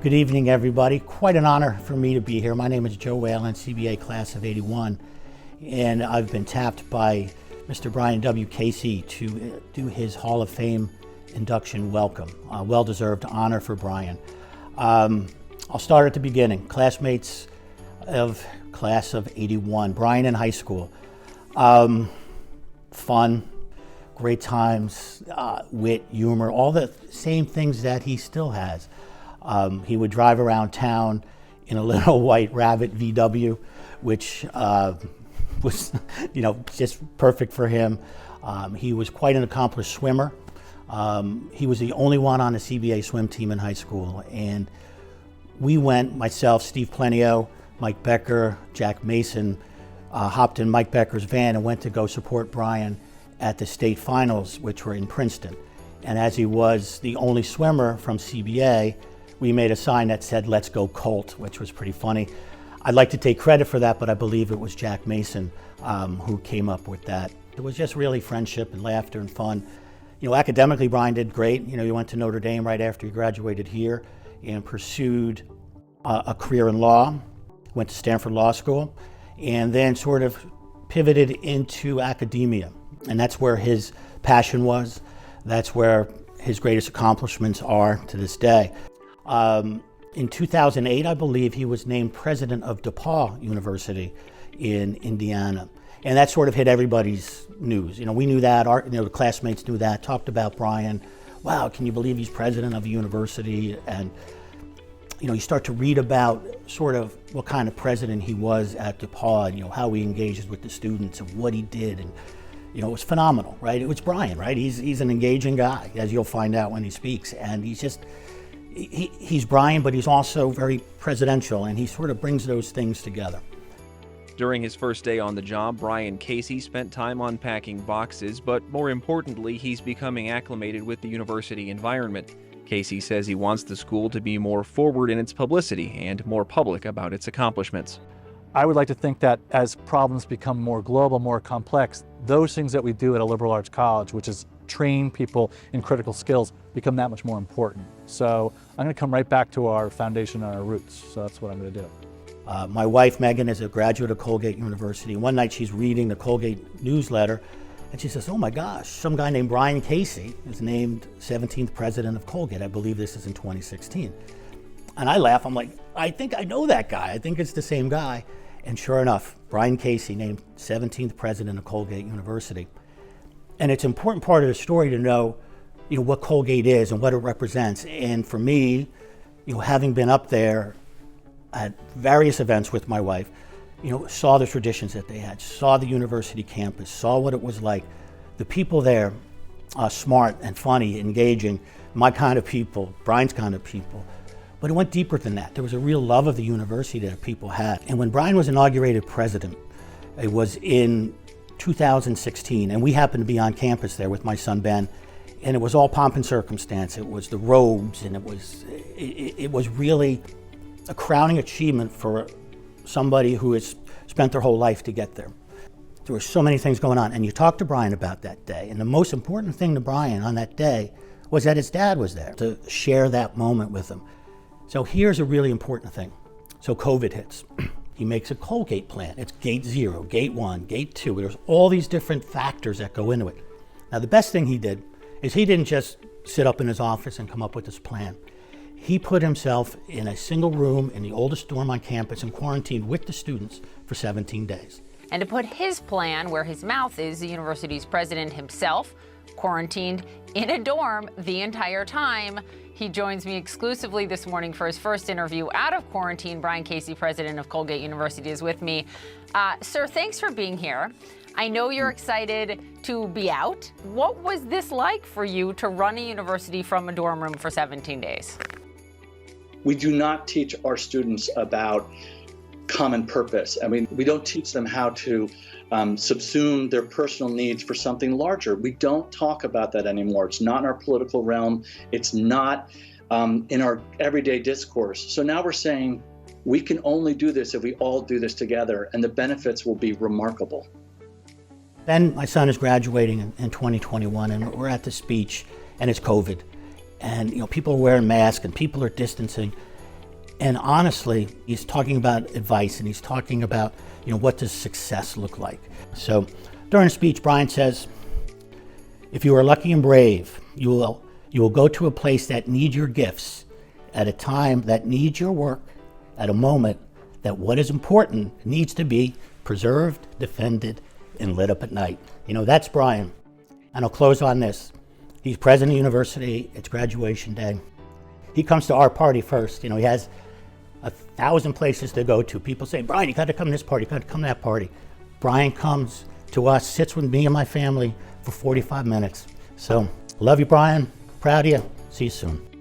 Good evening, everybody. Quite an honor for me to be here. My name is Joe Whalen, CBA class of '81, and I've been tapped by Mr. Brian W. Casey to do his Hall of Fame induction welcome. Well-deserved honor for Brian. I'll start at the beginning. Classmates of class of '81, Brian in high school. Fun, great times, wit, humor, all the same things that he still has. He would drive around town in a little white Rabbit VW, which was, just perfect for him. He was quite an accomplished swimmer. He was the only one on the CBA swim team in high school, and we went, myself, Steve Plenio, Mike Becker, Jack Mason, hopped in Mike Becker's van and went to go support Brian at the state finals, which were in Princeton. And as he was the only swimmer from CBA, we made a sign that said, "Let's go Colt," which was pretty funny. I'd like to take credit for that, but I believe it was Jack Mason who came up with that. It was just really friendship and laughter and fun. Academically, Brian did great. He went to Notre Dame right after he graduated here and pursued a career in law, went to Stanford Law School, and then sort of pivoted into academia. And that's where his passion was. That's where his greatest accomplishments are to this day. In 2008, I believe, he was named president of DePaul University in Indiana. And that sort of hit everybody's news. We knew that, the classmates knew that, talked about Brian. Wow, can you believe he's president of a university? And, you start to read about sort of what kind of president he was at DePaul, and, how he engages with the students and what he did. And, it was phenomenal, right? It was Brian, right? He's an engaging guy, as you'll find out when he speaks. And he's Brian, but he's also very presidential, and he sort of brings those things together. During his first day on the job, Brian Casey spent time unpacking boxes, but more importantly, he's becoming acclimated with the university environment. Casey says he wants the school to be more forward in its publicity and more public about its accomplishments. I would like to think that as problems become more global, more complex, those things that we do at a liberal arts college, which is train people in critical skills, become that much more important. So I'm going to come right back to our foundation and our roots. So that's what I'm going to do. My wife, Megan, is a graduate of Colgate University. One night she's reading the Colgate newsletter, and she says, "Oh my gosh, some guy named Brian Casey is named 17th president of Colgate. I believe this is in 2016. And I laugh. I'm like, I think I know that guy. I think it's the same guy. And sure enough, Brian Casey named 17th president of Colgate University. And it's an important part of the story to know, what Colgate is and what it represents. And for me, having been up there at various events with my wife, saw the traditions that they had, saw the university campus, saw what it was like. The people there, smart and funny, engaging, my kind of people, Brian's kind of people. But it went deeper than that. There was a real love of the university that people had. And when Brian was inaugurated president, it was in 2016, and we happened to be on campus there with my son Ben, and it was all pomp and circumstance. It was the robes, and it was really a crowning achievement for somebody who has spent their whole life to get there. There were so many things going on, and you talked to Brian about that day, and the most important thing to Brian on that day was that his dad was there to share that moment with him. So here's a really important thing. So COVID hits. He makes a Colgate plan. It's gate 0, gate 1, gate 2. There's all these different factors that go into it. Now, the best thing he did is he didn't just sit up in his office and come up with this plan. He put himself in a single room in the oldest dorm on campus and quarantined with the students for 17 days. And to put his plan where his mouth is, the university's president himself quarantined in a dorm the entire time. He joins me exclusively this morning for his first interview out of quarantine. Brian Casey, president of Colgate University, is with me. Sir, thanks for being here. I know you're excited to be out. What was this like for you to run a university from a dorm room for 17 days? We do not teach our students about common purpose. We don't teach them how to subsume their personal needs for something larger. We don't talk about that anymore. It's not in our political realm. It's not in our everyday discourse. So now we're saying we can only do this if we all do this together, and the benefits will be remarkable. Ben, my son, is graduating in 2021, and we're at the speech, and it's COVID. And people are wearing masks, and people are distancing. And honestly, he's talking about advice, and he's talking about, what does success look like? So during the speech, Brian says, if you are lucky and brave, you will go to a place that needs your gifts at a time that needs your work, at a moment that what is important needs to be preserved, defended, and lit up at night. That's Brian. And I'll close on this. He's president of the university. It's graduation day. He comes to our party first. He has 1,000 places to go to. People say, Brian, you got to come to this party, you got to come to that party. Brian comes to us, sits with me and my family for 45 minutes. So, love you, Brian. Proud of you. See you soon.